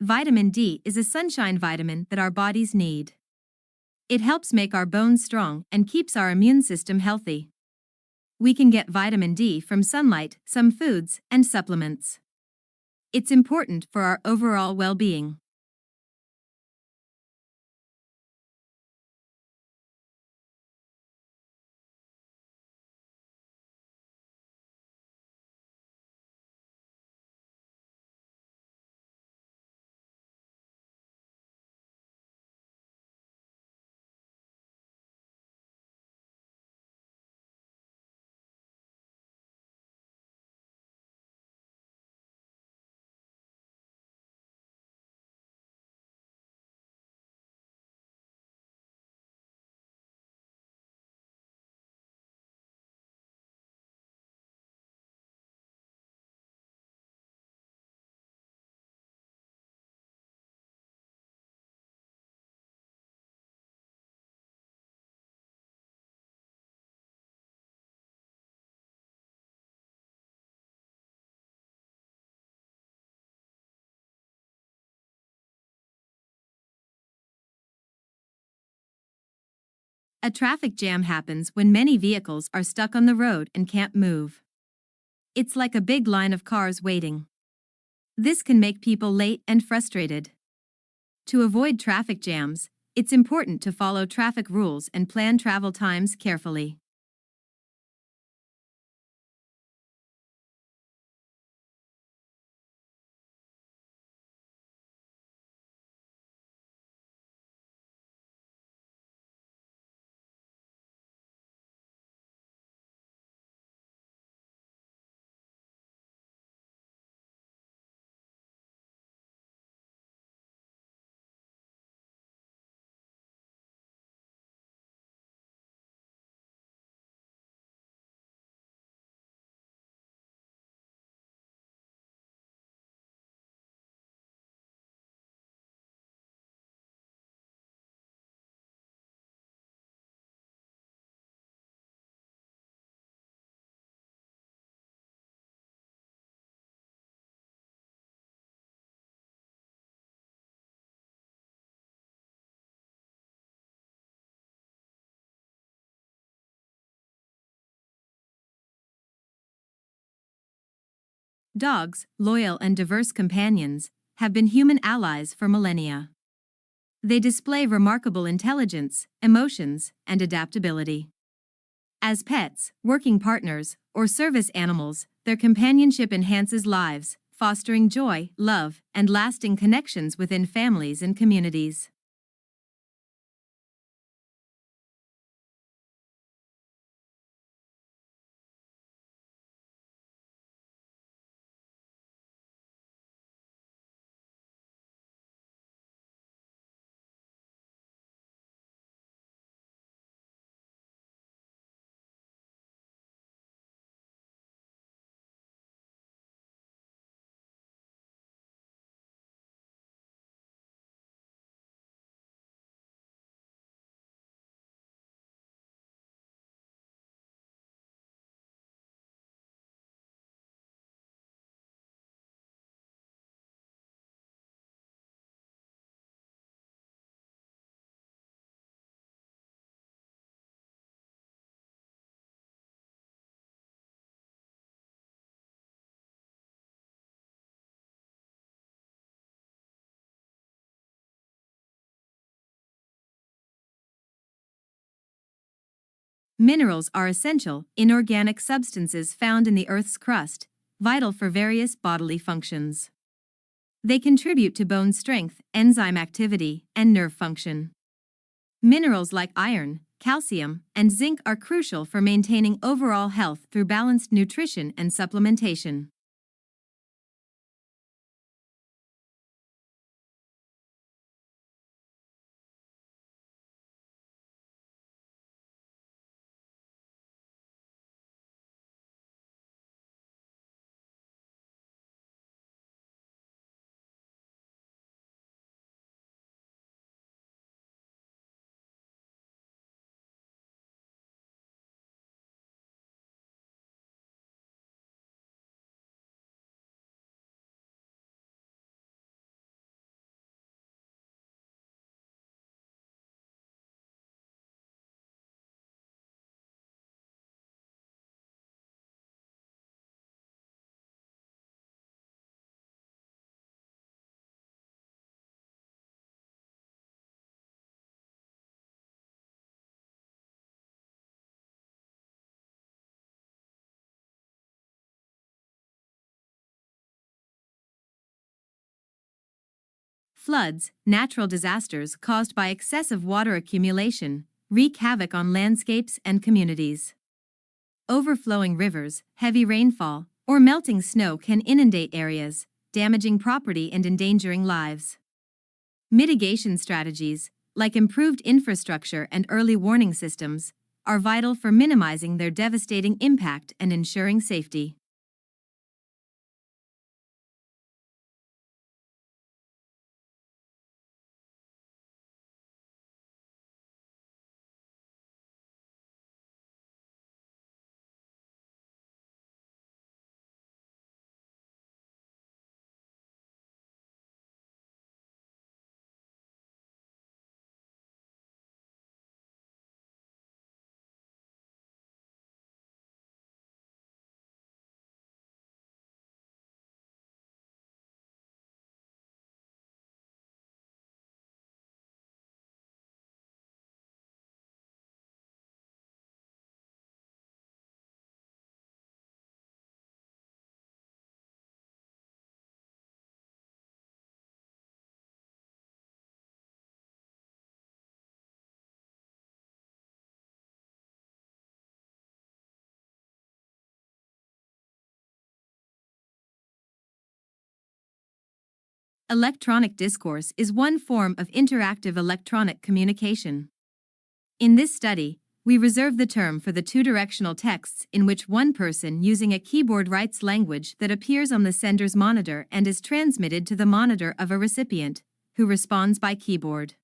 Vitamin D is a sunshine vitamin that our bodies need. It helps make our bones strong and keeps our immune system healthy. We can get vitamin D from sunlight, some foods, and supplements. It's important for our overall well-being. A traffic jam happens when many vehicles are stuck on the road and can't move. It's like a big line of cars waiting. This can make people late and frustrated. To avoid traffic jams, it's important to follow traffic rules and plan travel times carefully. Dogs, loyal and diverse companions, have been human allies for millennia. They display remarkable intelligence, emotions, and adaptability. As pets, working partners, or service animals, their companionship enhances lives, fostering joy, love, and lasting connections within families and communities. Minerals are essential, inorganic substances found in the Earth's crust, vital for various bodily functions. They contribute to bone strength, enzyme activity, and nerve function. Minerals like iron, calcium, and zinc are crucial for maintaining overall health through balanced nutrition and supplementation. Floods, natural disasters caused by excessive water accumulation, wreak havoc on landscapes and communities. Overflowing rivers, heavy rainfall, or melting snow can inundate areas, damaging property and endangering lives. Mitigation strategies, like improved infrastructure and early warning systems, are vital for minimizing their devastating impact and ensuring safety. Electronic discourse is one form of interactive electronic communication. In this study, we reserve the term for the two-directional texts in which one person using a keyboard writes language that appears on the sender's monitor and is transmitted to the monitor of a recipient, who responds by keyboard.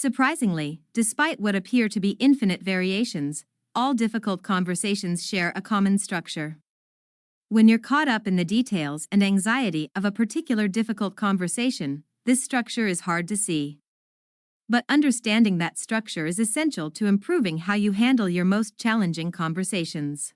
Surprisingly, despite what appear to be infinite variations, all difficult conversations share a common structure. When you're caught up in the details and anxiety of a particular difficult conversation, this structure is hard to see. But understanding that structure is essential to improving how you handle your most challenging conversations.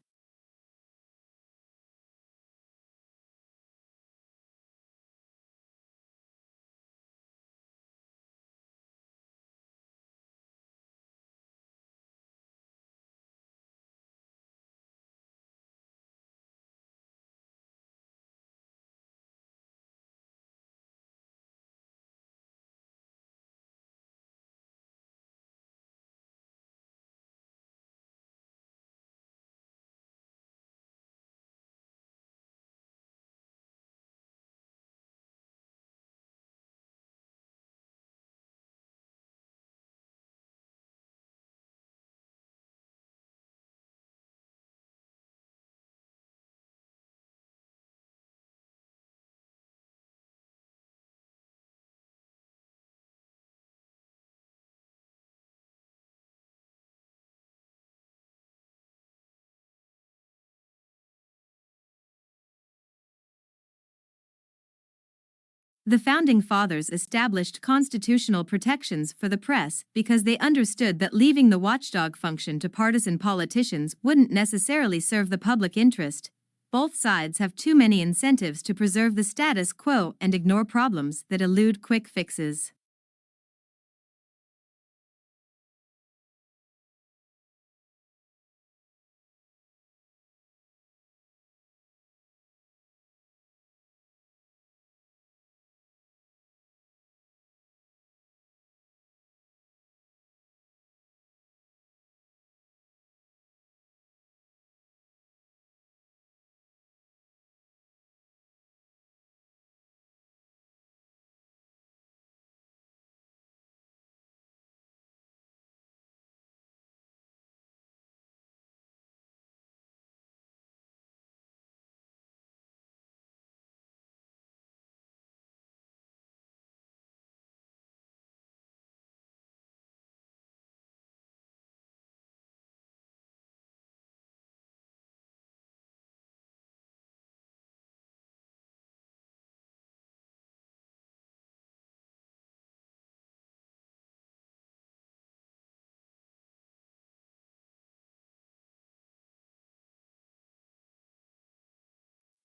The Founding Fathers established constitutional protections for the press because they understood that leaving the watchdog function to partisan politicians wouldn't necessarily serve the public interest. Both sides have too many incentives to preserve the status quo and ignore problems that elude quick fixes.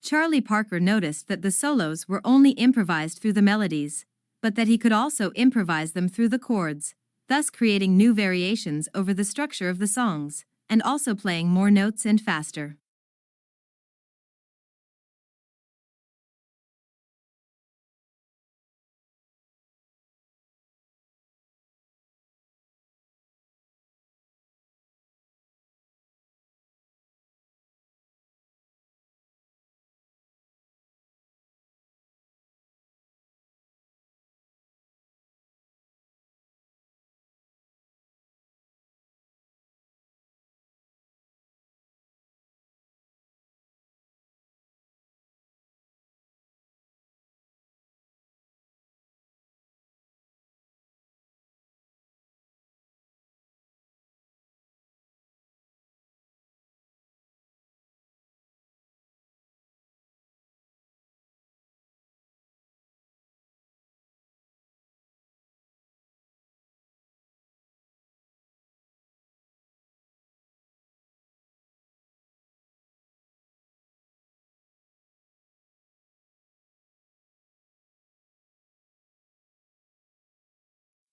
Charlie Parker noticed that the solos were only improvised through the melodies, but that he could also improvise them through the chords, thus creating new variations over the structure of the songs, and also playing more notes and faster.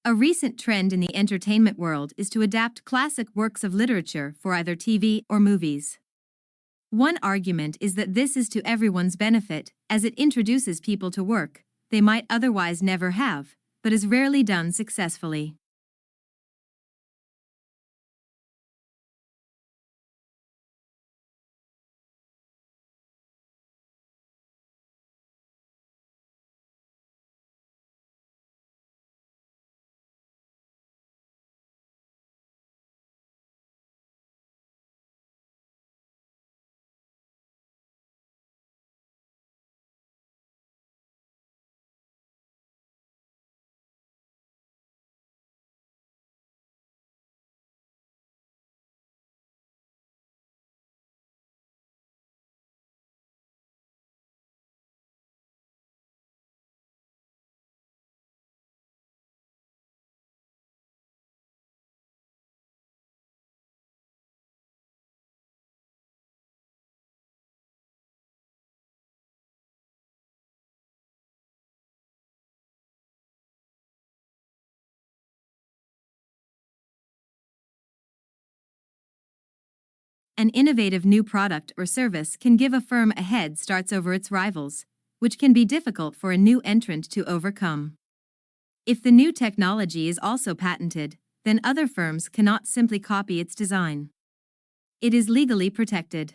A recent trend in the entertainment world is to adapt classic works of literature for either TV or movies. One argument is that this is to everyone's benefit, as it introduces people to work they might otherwise never have, but is rarely done successfully. An innovative new product or service can give a firm a head start over its rivals, which can be difficult for a new entrant to overcome. If the new technology is also patented, then other firms cannot simply copy its design. It is legally protected.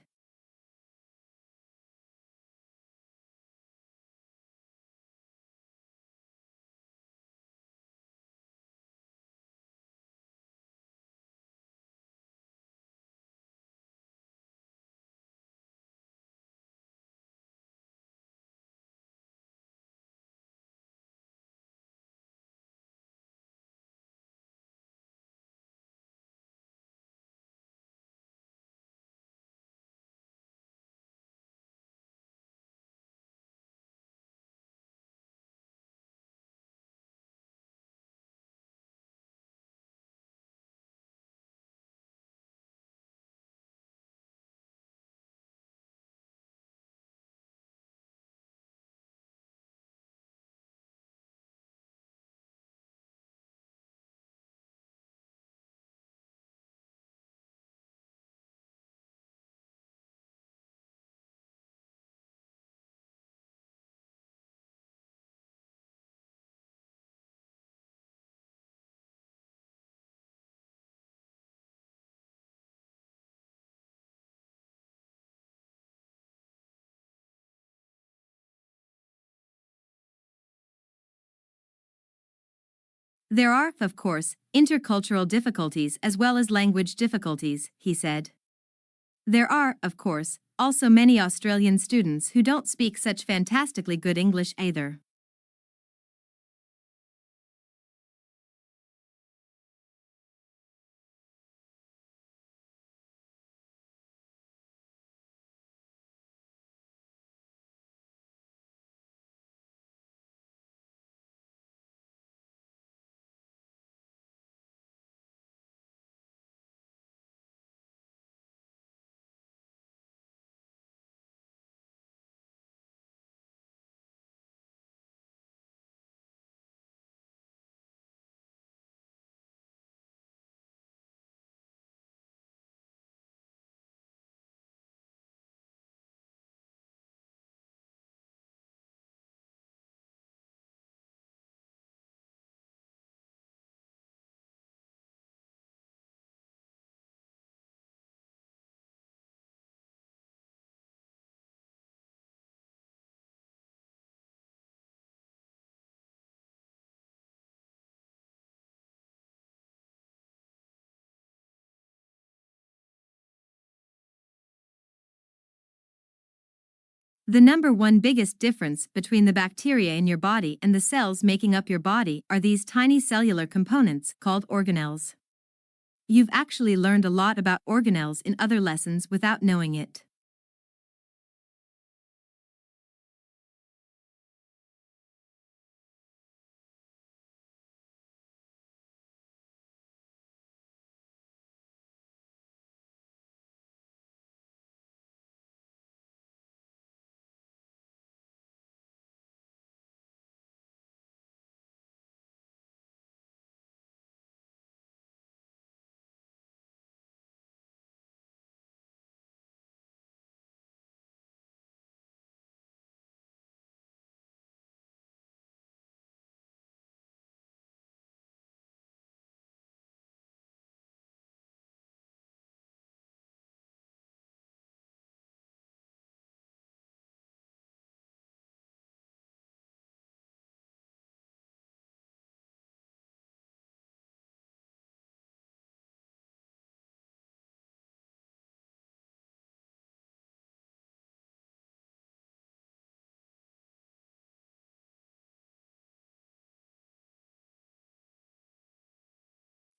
There are, of course, intercultural difficulties as well as language difficulties, he said. There are, of course, also many Australian students who don't speak such fantastically good English either. The number one biggest difference between the bacteria in your body and the cells making up your body are these tiny cellular components called organelles. You've actually learned a lot about organelles in other lessons without knowing it.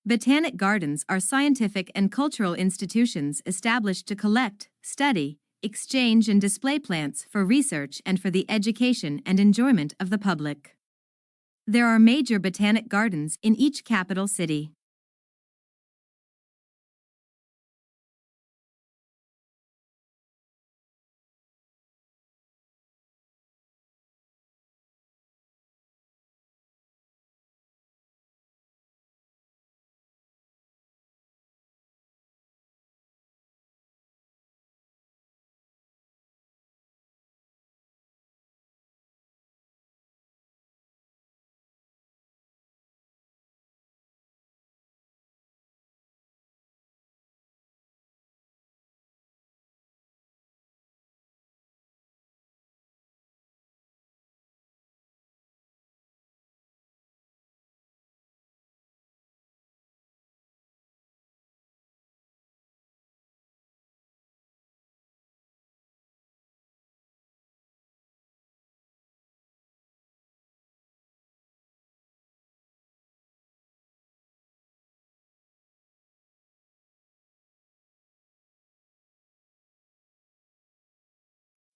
Botanic gardens are scientific and cultural institutions established to collect, study, exchange, and display plants for research and for the education and enjoyment of the public. There are major botanic gardens in each capital city.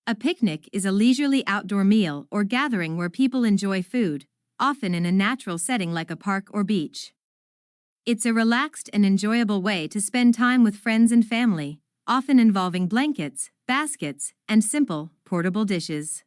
A picnic is a leisurely outdoor meal or gathering where people enjoy food, often in a natural setting like a park or beach. It's a relaxed and enjoyable way to spend time with friends and family, often involving blankets, baskets, and simple, portable dishes.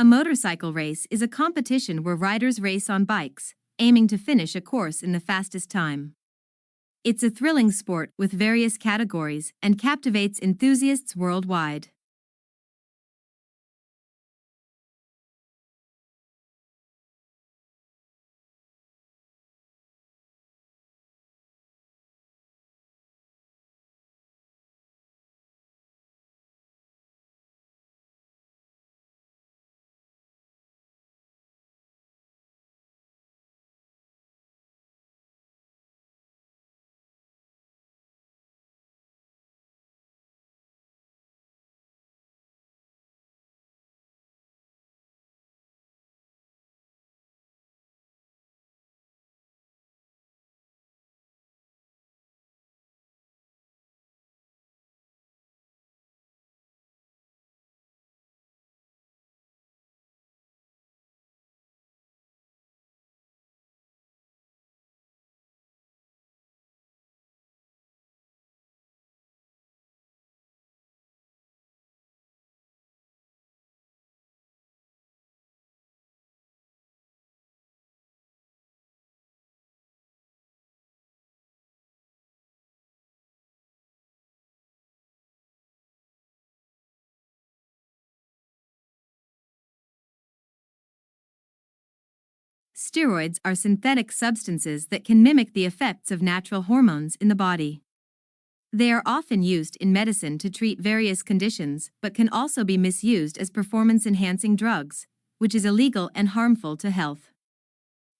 A motorcycle race is a competition where riders race on bikes, aiming to finish a course in the fastest time. It's a thrilling sport with various categories and captivates enthusiasts worldwide. Steroids are synthetic substances that can mimic the effects of natural hormones in the body. They are often used in medicine to treat various conditions but can also be misused as performance-enhancing drugs, which is illegal and harmful to health.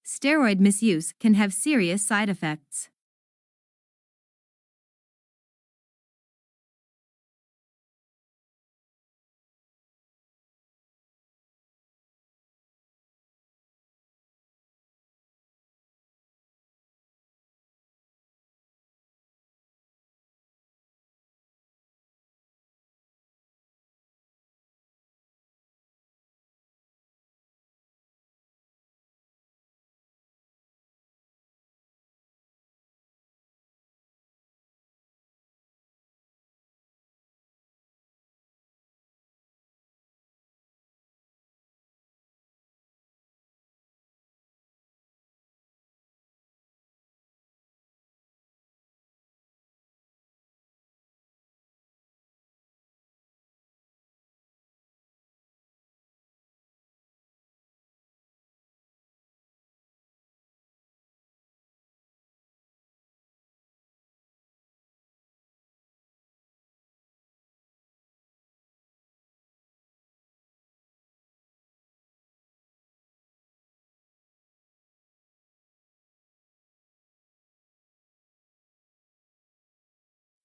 Steroid misuse can have serious side effects.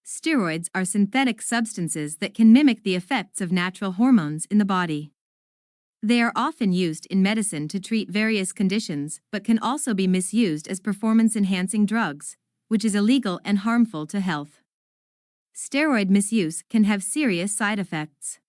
Steroids are synthetic substances that can mimic the effects of natural hormones in the body. They are often used in medicine to treat various conditions but can also be misused as performance-enhancing drugs, which is illegal and harmful to health. Steroid misuse can have serious side effects.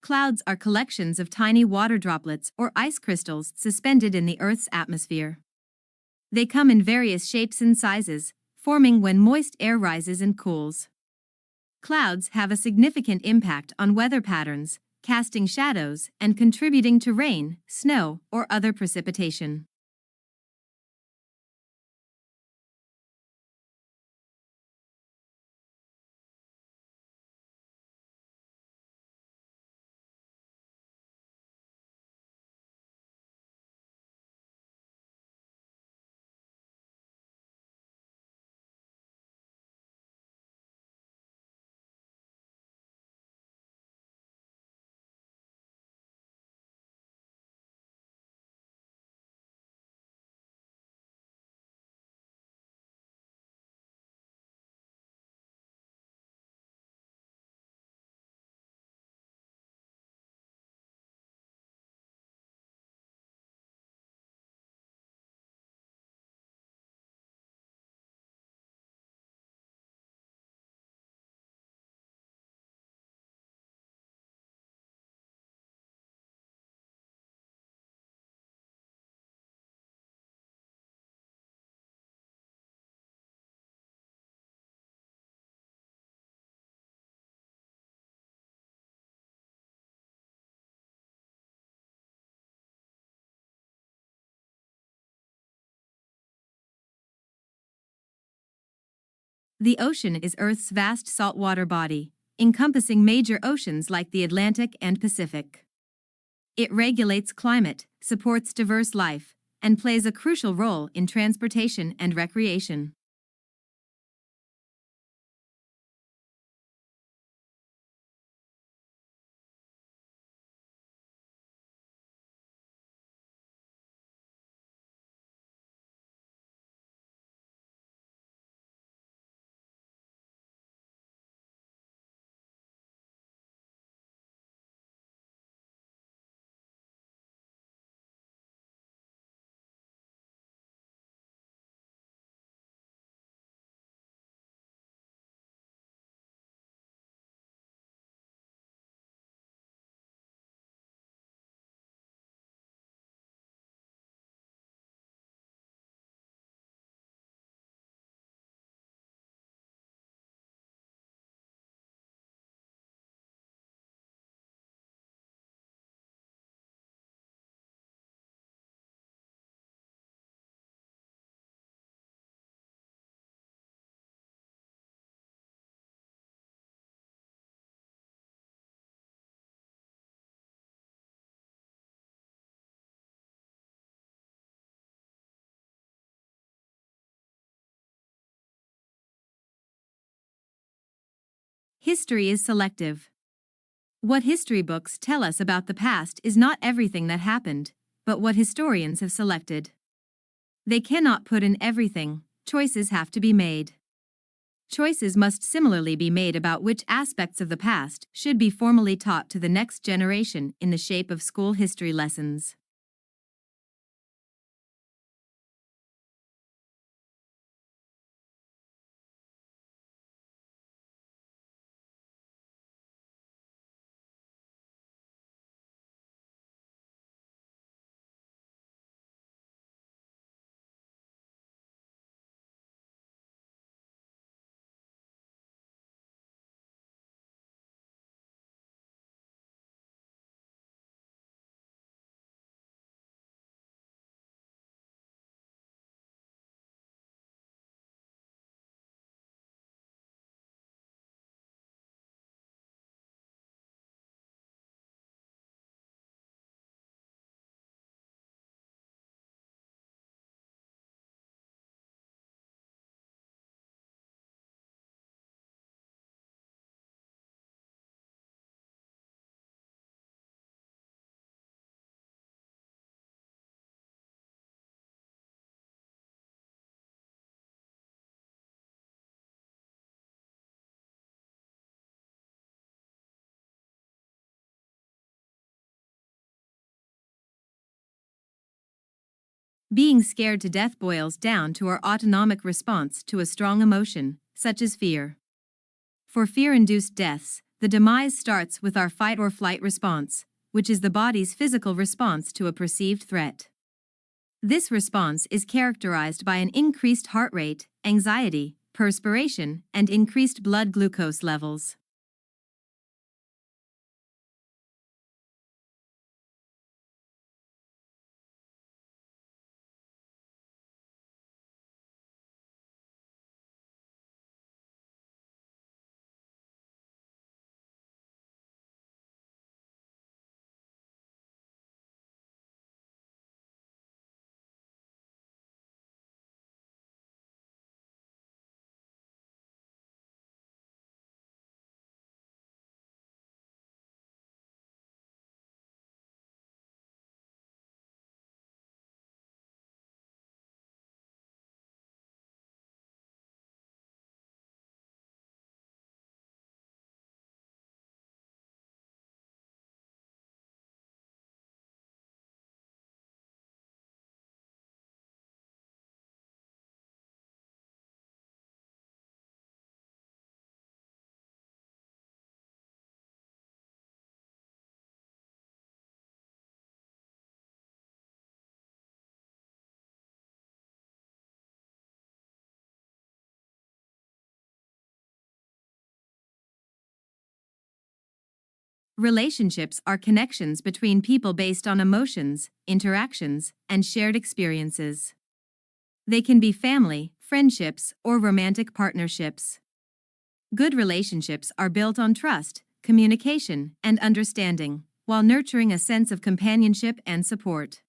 Clouds are collections of tiny water droplets or ice crystals suspended in the Earth's atmosphere. They come in various shapes and sizes, forming when moist air rises and cools. Clouds have a significant impact on weather patterns, casting shadows and contributing to rain, snow, or other precipitation. The ocean is Earth's vast saltwater body, encompassing major oceans like the Atlantic and Pacific. It regulates climate, supports diverse life, and plays a crucial role in transportation and recreation. History is selective. What history books tell us about the past is not everything that happened, but what historians have selected. They cannot put in everything, choices have to be made. Choices must similarly be made about which aspects of the past should be formally taught to the next generation in the shape of school history lessons. Being scared to death boils down to our autonomic response to a strong emotion, such as fear. For fear-induced deaths, the demise starts with our fight or flight response, which is the body's physical response to a perceived threat. This response is characterized by an increased heart rate, anxiety, perspiration, and increased blood glucose levels. Relationships are connections between people based on emotions, interactions, and shared experiences. They can be family, friendships, or romantic partnerships. Good relationships are built on trust, communication, and understanding, while nurturing a sense of companionship and support.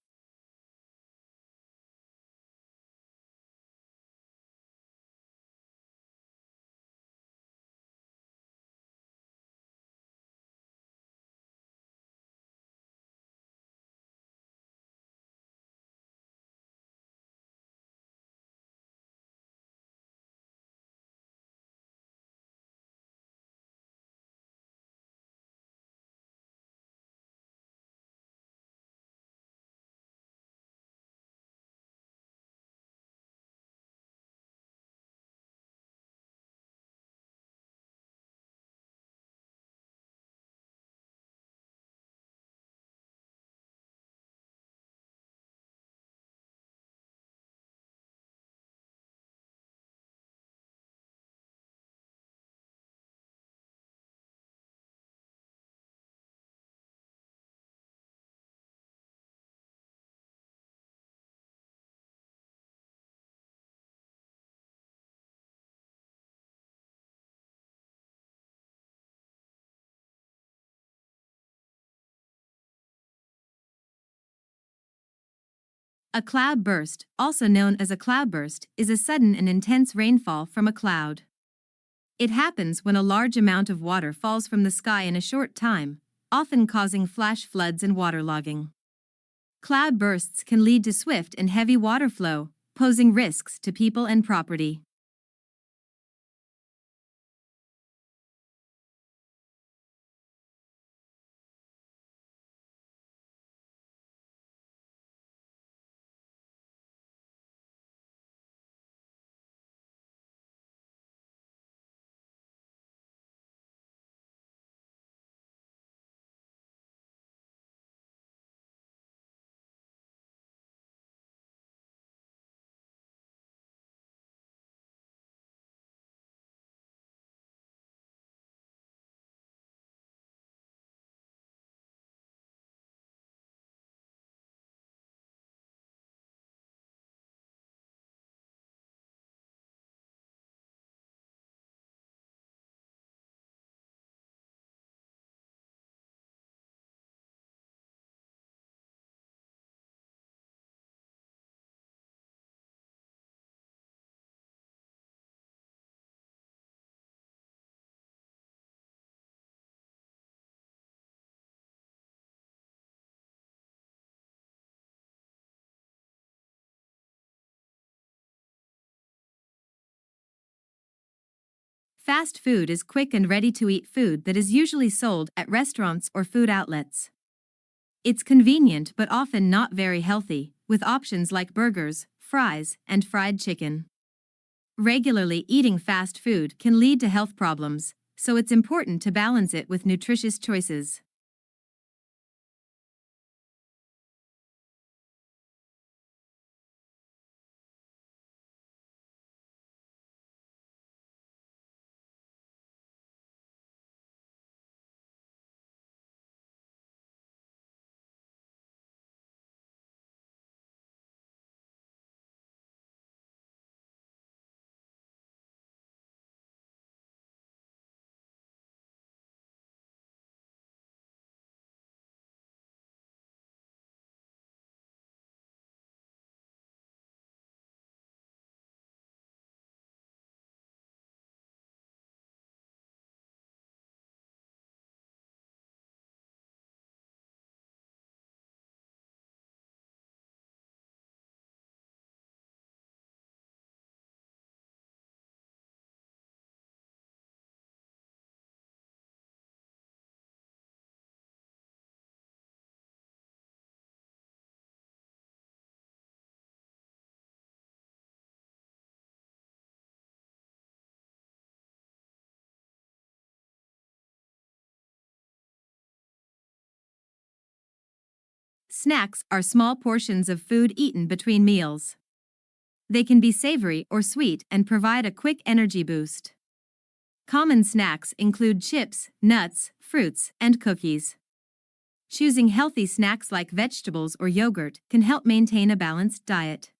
A cloud burst, also known as a cloudburst, is a sudden and intense rainfall from a cloud. It happens when a large amount of water falls from the sky in a short time, often causing flash floods and waterlogging. Cloud bursts can lead to swift and heavy water flow, posing risks to people and property. Fast food is quick and ready-to-eat food that is usually sold at restaurants or food outlets. It's convenient but often not very healthy, with options like burgers, fries, and fried chicken. Regularly eating fast food can lead to health problems, so it's important to balance it with nutritious choices. Snacks are small portions of food eaten between meals. They can be savory or sweet and provide a quick energy boost. Common snacks include chips, nuts, fruits, and cookies. Choosing healthy snacks like vegetables or yogurt can help maintain a balanced diet.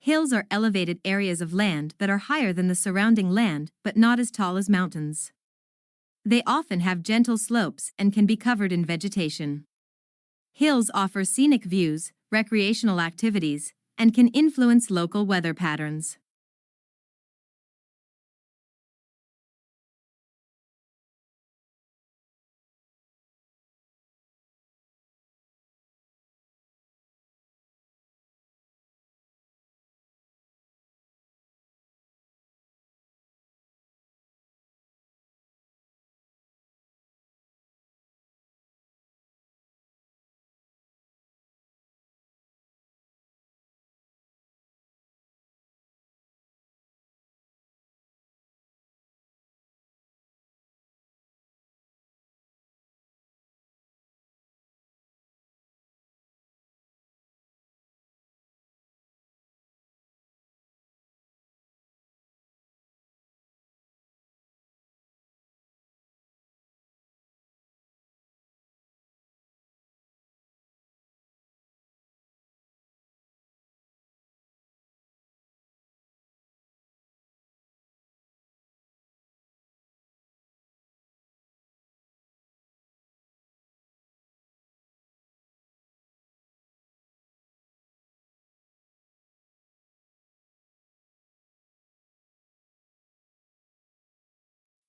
Hills are elevated areas of land that are higher than the surrounding land but not as tall as mountains. They often have gentle slopes and can be covered in vegetation. Hills offer scenic views, recreational activities, and can influence local weather patterns.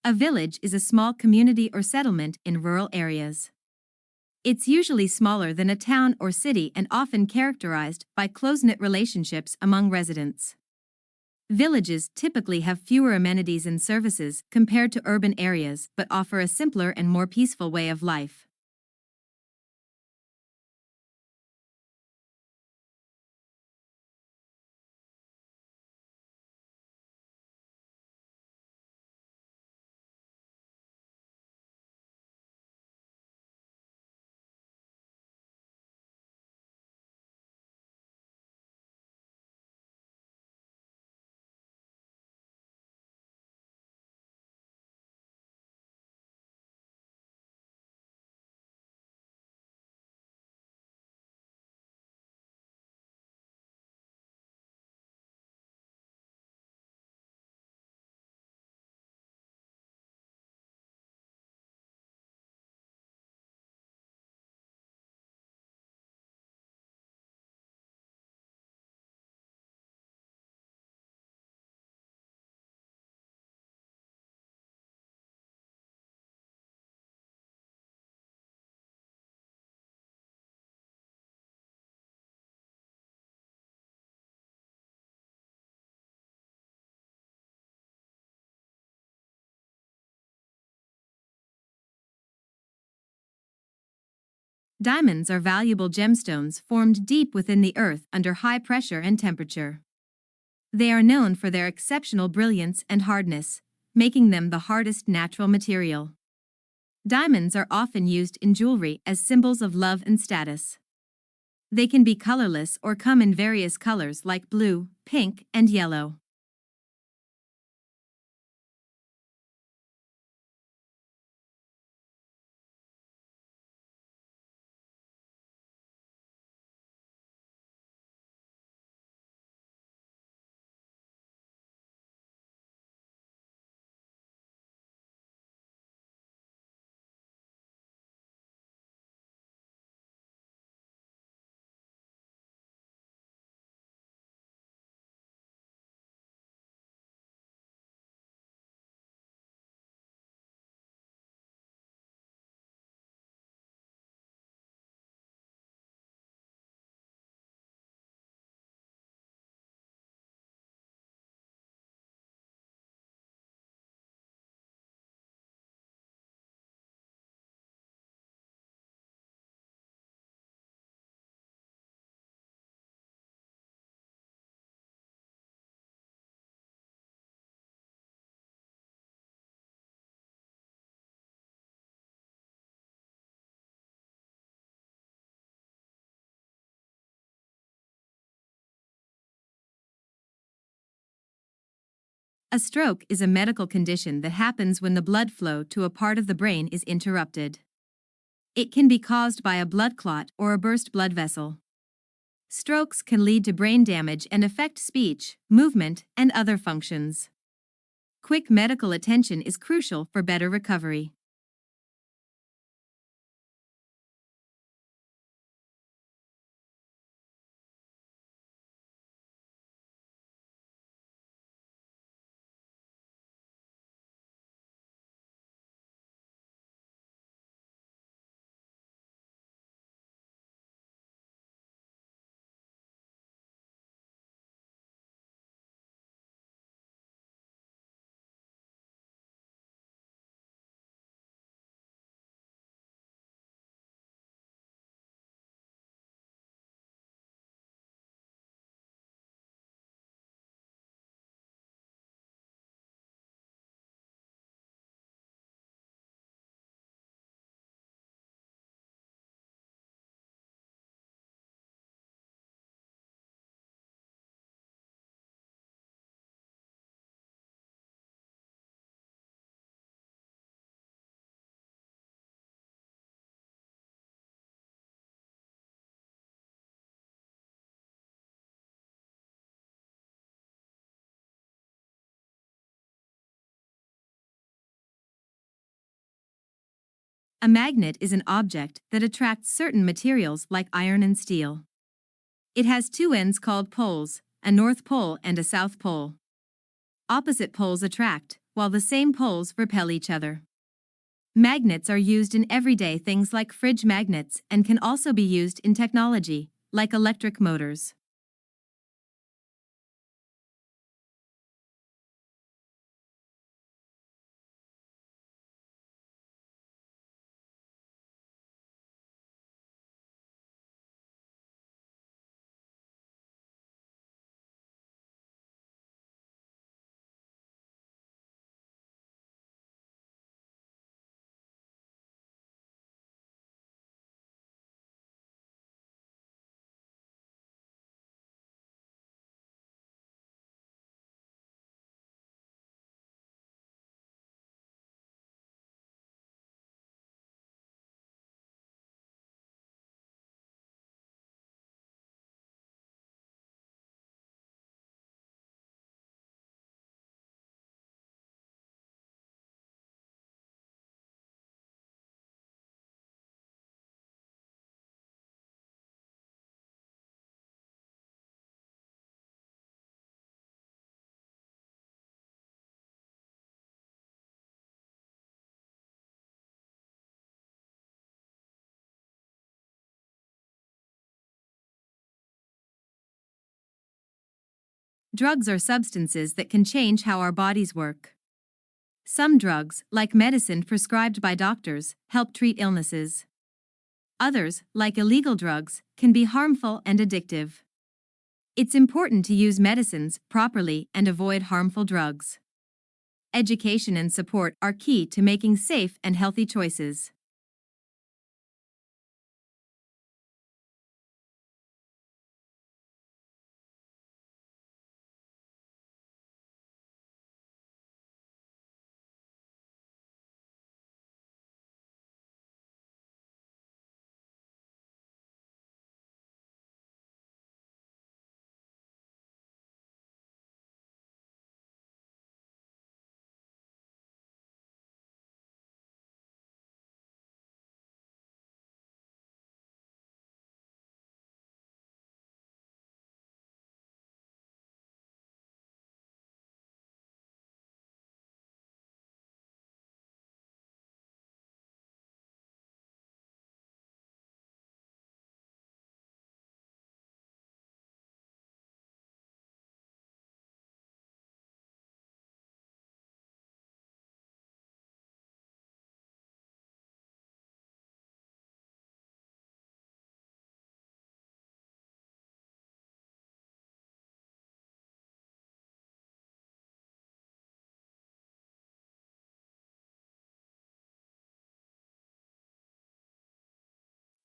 A village is a small community or settlement in rural areas. It's usually smaller than a town or city and often characterized by close-knit relationships among residents. Villages typically have fewer amenities and services compared to urban areas but offer a simpler and more peaceful way of life. Diamonds are valuable gemstones formed deep within the earth under high pressure and temperature. They are known for their exceptional brilliance and hardness, making them the hardest natural material. Diamonds are often used in jewelry as symbols of love and status. They can be colorless or come in various colors like blue, pink, and yellow. A stroke is a medical condition that happens when the blood flow to a part of the brain is interrupted. It can be caused by a blood clot or a burst blood vessel. Strokes can lead to brain damage and affect speech, movement, and other functions. Quick medical attention is crucial for better recovery. A magnet is an object that attracts certain materials like iron and steel. It has two ends called poles, a north pole and a south pole. Opposite poles attract, while the same poles repel each other. Magnets are used in everyday things like fridge magnets and can also be used in technology, like electric motors. Drugs are substances that can change how our bodies work. Some drugs, like medicine prescribed by doctors, help treat illnesses. Others, like illegal drugs, can be harmful and addictive. It's important to use medicines properly and avoid harmful drugs. Education and support are key to making safe and healthy choices.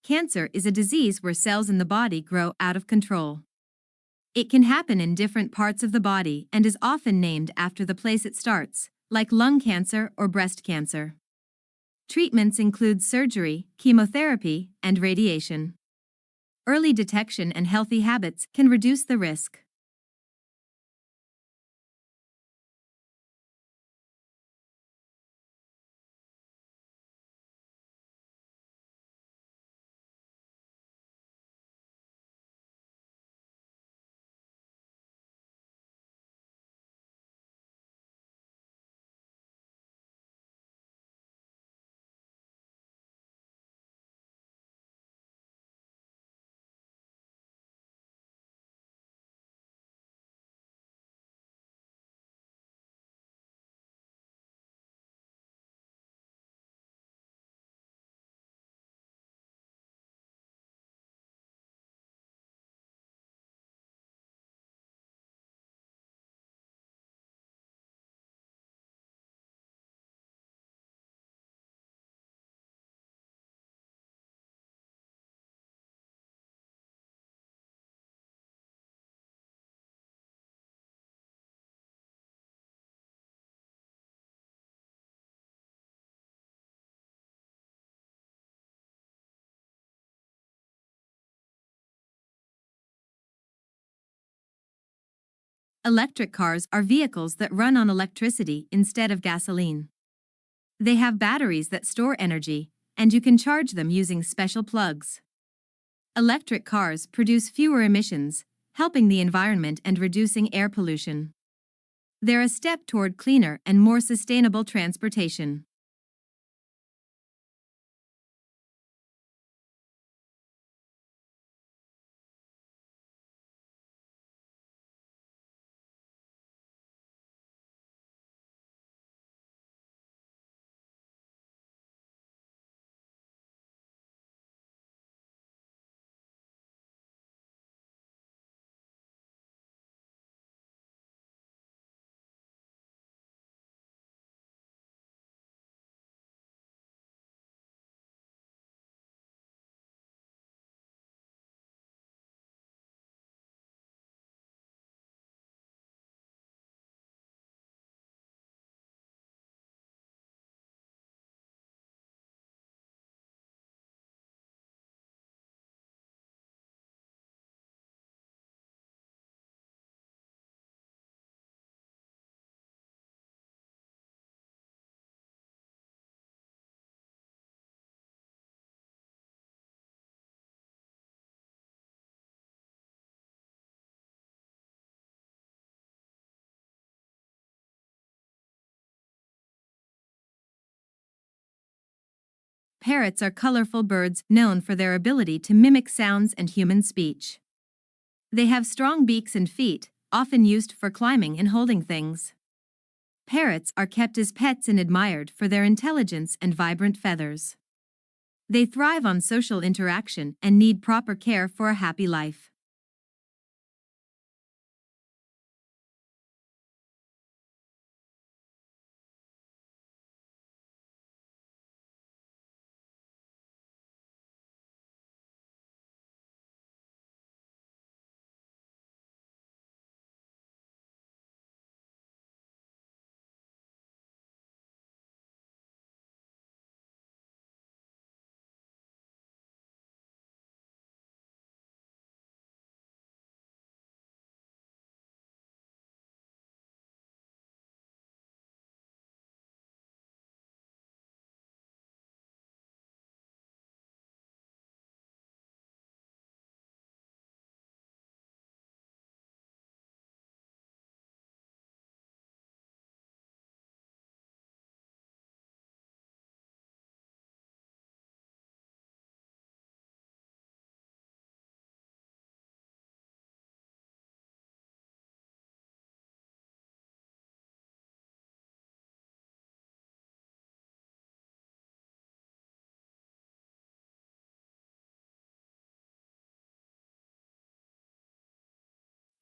Cancer is a disease where cells in the body grow out of control. It can happen in different parts of the body and is often named after the place it starts, like lung cancer or breast cancer. Treatments include surgery, chemotherapy, and radiation. Early detection and healthy habits can reduce the risk. Electric cars are vehicles that run on electricity instead of gasoline. They have batteries that store energy, and you can charge them using special plugs. Electric cars produce fewer emissions, helping the environment and reducing air pollution. They're a step toward cleaner and more sustainable transportation. Parrots are colorful birds known for their ability to mimic sounds and human speech. They have strong beaks and feet, often used for climbing and holding things. Parrots are kept as pets and admired for their intelligence and vibrant feathers. They thrive on social interaction and need proper care for a happy life.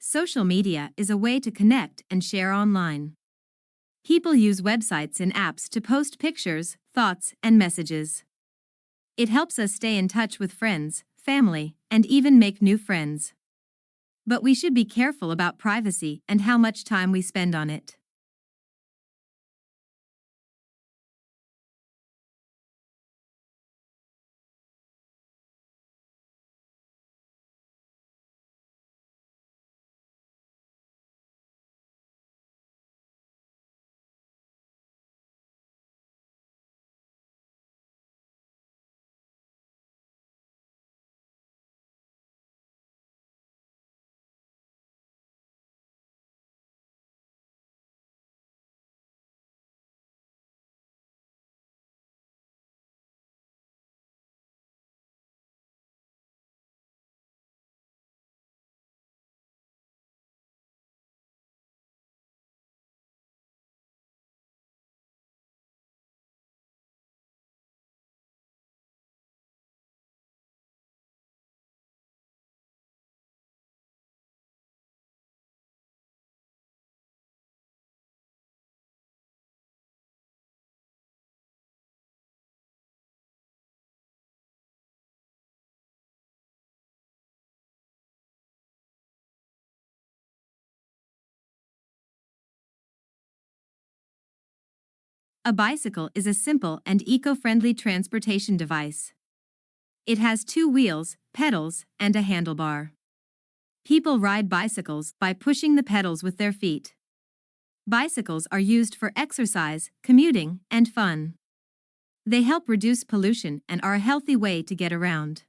Social media is a way to connect and share online. People use websites and apps to post pictures, thoughts, and messages. It helps us stay in touch with friends, family, and even make new friends. But we should be careful about privacy and how much time we spend on it. A bicycle is a simple and eco-friendly transportation device. It has two wheels, pedals, and a handlebar. People ride bicycles by pushing the pedals with their feet. Bicycles are used for exercise, commuting, and fun. They help reduce pollution and are a healthy way to get around.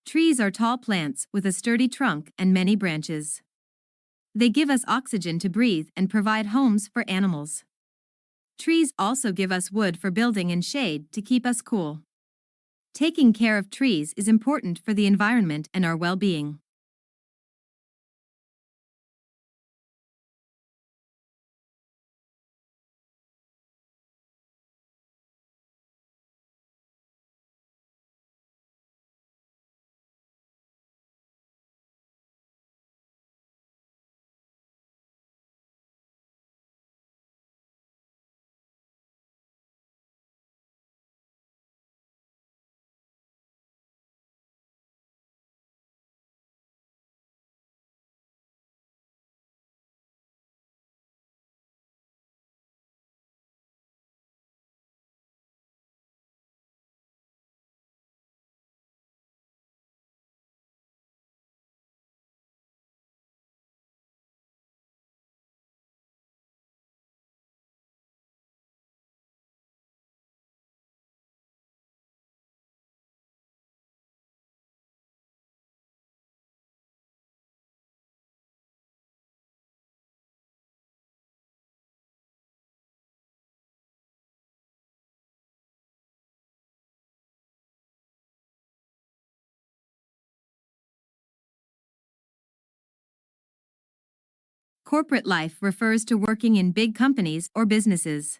Trees are tall plants with a sturdy trunk and many branches. They give us oxygen to breathe and provide homes for animals. Trees also give us wood for building and shade to keep us cool. Taking care of trees is important for the environment and our well-being. Corporate life refers to working in big companies or businesses.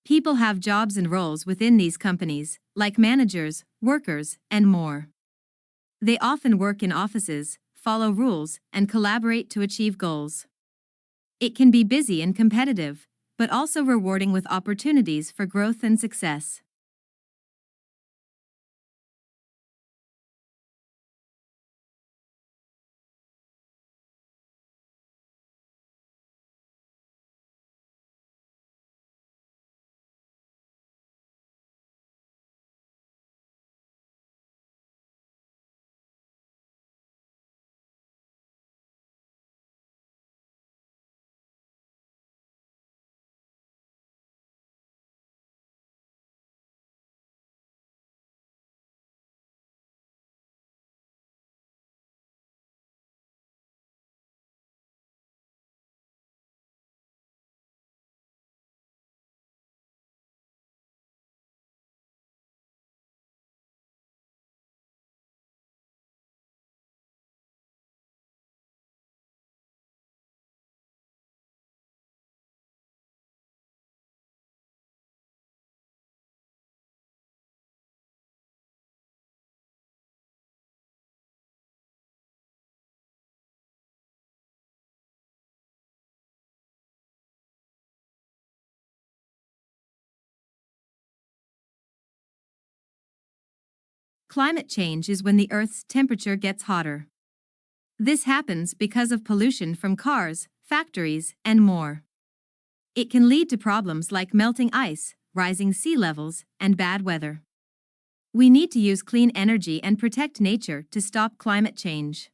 People have jobs and roles within these companies, like managers, workers, and more. They often work in offices, follow rules, and collaborate to achieve goals. It can be busy and competitive, but also rewarding with opportunities for growth and success. Climate change is when the Earth's temperature gets hotter. This happens because of pollution from cars, factories, and more. It can lead to problems like melting ice, rising sea levels, and bad weather. We need to use clean energy and protect nature to stop climate change.